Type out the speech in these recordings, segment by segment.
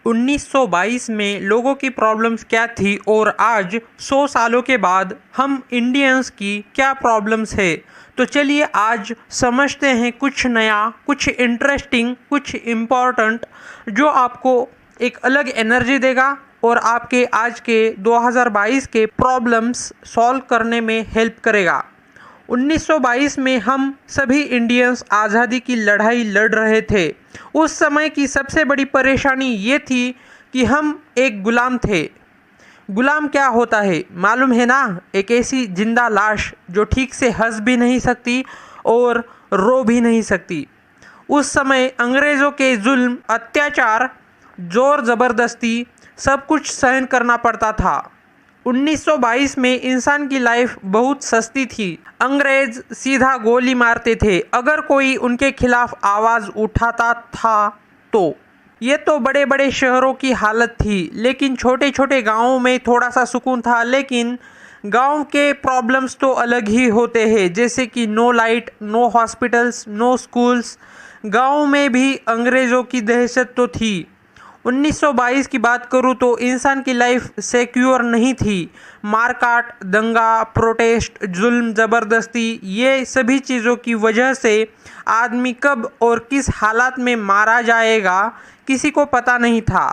1922 में लोगों की प्रॉब्लम्स क्या थी और आज 100 सालों के बाद हम इंडियंस की क्या प्रॉब्लम्स है। तो चलिए आज समझते हैं कुछ नया, कुछ इंटरेस्टिंग, कुछ इम्पोर्टेंट जो आपको एक अलग एनर्जी देगा और आपके आज के 2022 के प्रॉब्लम्स सॉल्व करने में हेल्प करेगा। 1922 में हम सभी इंडियंस आज़ादी की लड़ाई लड़ रहे थे। उस समय की सबसे बड़ी परेशानी ये थी कि हम एक गुलाम थे। गुलाम क्या होता है मालूम है ना? एक ऐसी जिंदा लाश जो ठीक से हंस भी नहीं सकती और रो भी नहीं सकती। उस समय अंग्रेज़ों के जुल्म, अत्याचार, जोर ज़बरदस्ती सब कुछ सहन करना पड़ता था। 1922 में इंसान की लाइफ बहुत सस्ती थी। अंग्रेज सीधा गोली मारते थे अगर कोई उनके खिलाफ आवाज़ उठाता था तो। ये तो बड़े बड़े शहरों की हालत थी, लेकिन छोटे छोटे गांवों में थोड़ा सा सुकून था। लेकिन गांव के प्रॉब्लम्स तो अलग ही होते हैं, जैसे कि no light, no hospitals, no schools. गांव में भी अंग्रेज़ों की दहशत तो थी। 1922 की बात करूँ तो इंसान की लाइफ सिक्योर नहीं थी। मारकाट, दंगा, प्रोटेस्ट, जुल्म, ज़बरदस्ती, ये सभी चीज़ों की वजह से आदमी कब और किस हालात में मारा जाएगा किसी को पता नहीं था।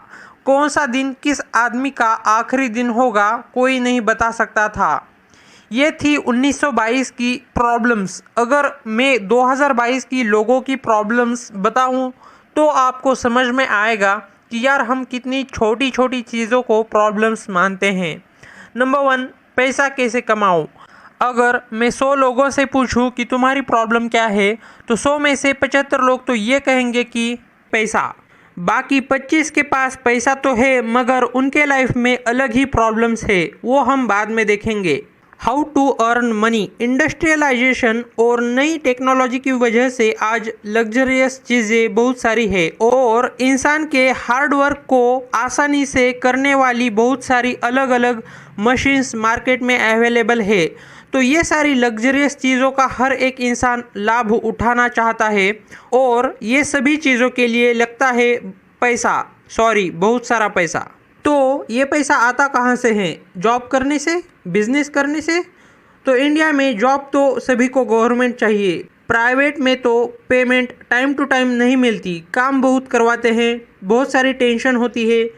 कौन सा दिन किस आदमी का आखिरी दिन होगा कोई नहीं बता सकता था। ये थी 1922 की प्रॉब्लम्स। अगर मैं 2022 की लोगों की प्रॉब्लम्स बताऊं तो आपको समझ में आएगा कि यार हम कितनी छोटी छोटी चीज़ों को प्रॉब्लम्स मानते हैं। नंबर 1, पैसा कैसे कमाऊं। अगर मैं 100 लोगों से पूछूं कि तुम्हारी प्रॉब्लम क्या है तो 100 में से 75 लोग तो ये कहेंगे कि पैसा। बाकी 25 के पास पैसा तो है मगर उनके लाइफ में अलग ही प्रॉब्लम्स है, वो हम बाद में देखेंगे। How to earn money. Industrialisation और नई टेक्नोलॉजी की वजह से आज लग्जरियस चीज़ें बहुत सारी है और इंसान के हार्ड वर्क को आसानी से करने वाली बहुत सारी अलग अलग मशीन्स मार्केट में अवेलेबल है। तो ये सारी लग्जरियस चीज़ों का हर एक इंसान लाभ उठाना चाहता है और ये सभी चीज़ों के लिए लगता है पैसा, बहुत सारा पैसा। तो ये पैसा आता कहाँ से है? जॉब करने से, बिजनेस करने से। तो इंडिया में जॉब तो सभी को गवर्नमेंट चाहिए। प्राइवेट में तो पेमेंट टाइम टू टाइम नहीं मिलती, काम बहुत करवाते हैं, बहुत सारी टेंशन होती है,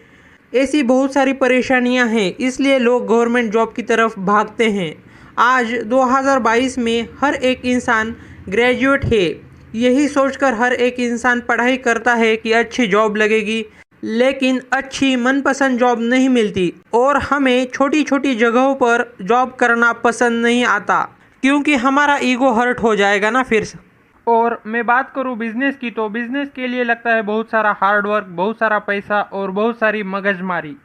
ऐसी बहुत सारी परेशानियां हैं, इसलिए लोग गवर्नमेंट जॉब की तरफ भागते हैं। आज 2022 में हर एक इंसान ग्रेजुएट है। यही सोचकर हर एक इंसान पढ़ाई करता है कि अच्छी जॉब लगेगी, लेकिन अच्छी मनपसंद जॉब नहीं मिलती और हमें छोटी छोटी जगहों पर जॉब करना पसंद नहीं आता क्योंकि हमारा ईगो हर्ट हो जाएगा ना फिर से। और मैं बात करूं बिज़नेस की तो बिज़नेस के लिए लगता है बहुत सारा हार्ड वर्क, बहुत सारा पैसा और बहुत सारी मगजमारी,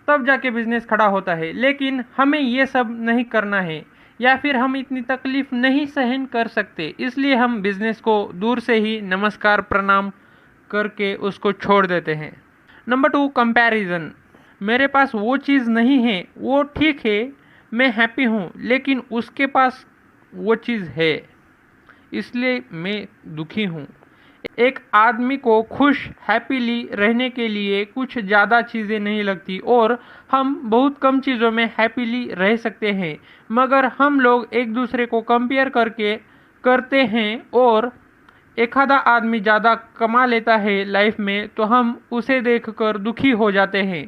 तब जाके बिज़नेस खड़ा होता है। लेकिन हमें ये सब नहीं करना है या फिर हम इतनी तकलीफ़ नहीं सहन कर सकते, इसलिए हम बिज़नेस को दूर से ही नमस्कार प्रणाम करके उसको छोड़ देते हैं। Number 2, comparison. मेरे पास वो चीज़ नहीं है, वो ठीक है, मैं हैप्पी हूँ, लेकिन उसके पास वो चीज़ है इसलिए मैं दुखी हूँ। एक आदमी को खुश हैप्पीली रहने के लिए कुछ ज़्यादा चीज़ें नहीं लगती और हम बहुत कम चीज़ों में हैप्पीली रह सकते हैं, मगर हम लोग एक दूसरे को कंपेयर करते हैं और एक आधा आदमी ज़्यादा कमा लेता है लाइफ में तो हम उसे देखकर दुखी हो जाते हैं।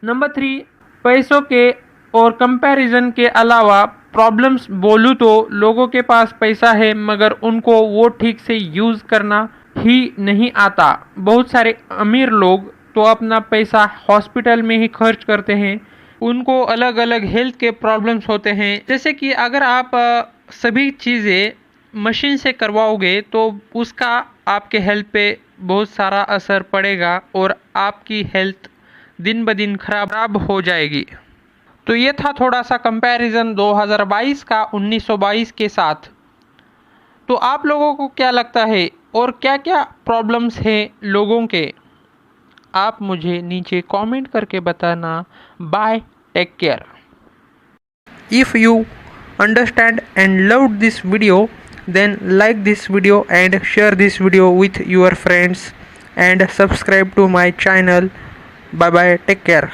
नंबर 3, पैसों के और कंपैरिजन के अलावा प्रॉब्लम्स बोलूँ तो लोगों के पास पैसा है मगर उनको वो ठीक से यूज़ करना ही नहीं आता। बहुत सारे अमीर लोग तो अपना पैसा हॉस्पिटल में ही खर्च करते हैं। उनको अलग अलग हेल्थ के प्रॉब्लम्स होते हैं, जैसे कि अगर आप सभी चीज़ें मशीन से करवाओगे तो उसका आपके हेल्थ पे बहुत सारा असर पड़ेगा और आपकी हेल्थ दिन ब दिन खराब हो जाएगी। तो ये था थोड़ा सा कंपैरिजन 2022 का 1922 के साथ। तो आप लोगों को क्या लगता है और क्या क्या प्रॉब्लम्स हैं लोगों के, आप मुझे नीचे कमेंट करके बताना। Bye, take care. If you understand and loved this video, then like this video and share this video with your friends and subscribe to my channel bye bye, take care.